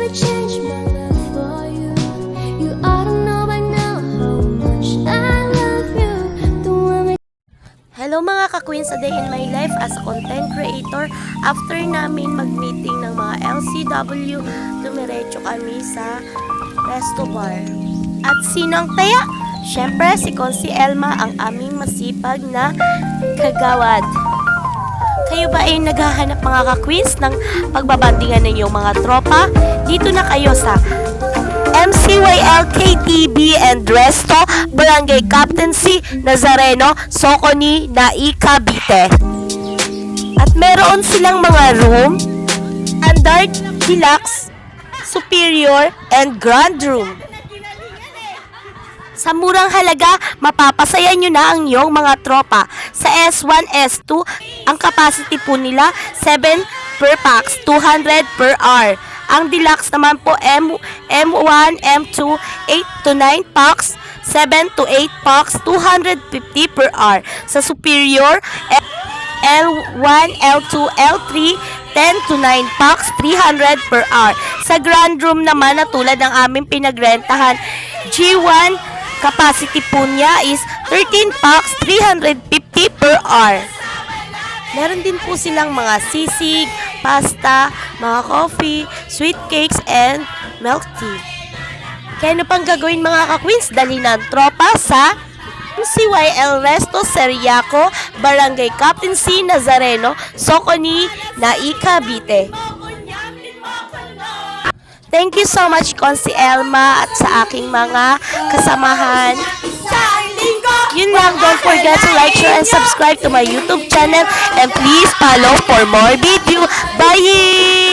wanna change my life for you. You ought to know by now how much I love you. The one that... Hello mga ka-queen sa Day in My Life as a content creator. After namin mag-meeting ng mga LCW, dumiretso kami sa resto bar. At sinong taya? Siyempre si Consi Elma, ang aming masipag na kagawad. Kayo ba ay naghahanap mga ka-queens ng pagbabandingan ng iyong mga tropa? Dito na kayo sa MCYL KTB and Resto, Barangay Captaincy, Nazareno, Soconi, Nai, Cavite. At meron silang mga room, Standard, Deluxe, Superior, and Grand Room. Sa murang halaga, mapapasaya nyo na ang iyong mga tropa. Sa S1, S2, ang capacity po nila 7 per pax, 200 per hour. Ang deluxe naman po M1, M2, 8 to 9 pax, 7 to 8 pax, 250 per hour. Sa superior, L1, L2, L3, 10 to 9 pax, 300 per hour. Sa grand room naman na tulad ng aming pinagrentahan, G1, capacity po niya is 13 pax, 350 per hour. Meron din po silang mga sisig, pasta, mga coffee, sweet cakes, and milk tea. Kaya ano pang gagawin mga ka-queens? Dali ng tropa sa CYL Resto Seriaco, Barangay Captaincy, Nazareno, Soconi, Nai, Cavite. Thank you so much, Consi Elma, at sa aking mga kasamahan. Yun lang, don't forget to like, share, and subscribe to my YouTube channel. And please follow for more video. Bye!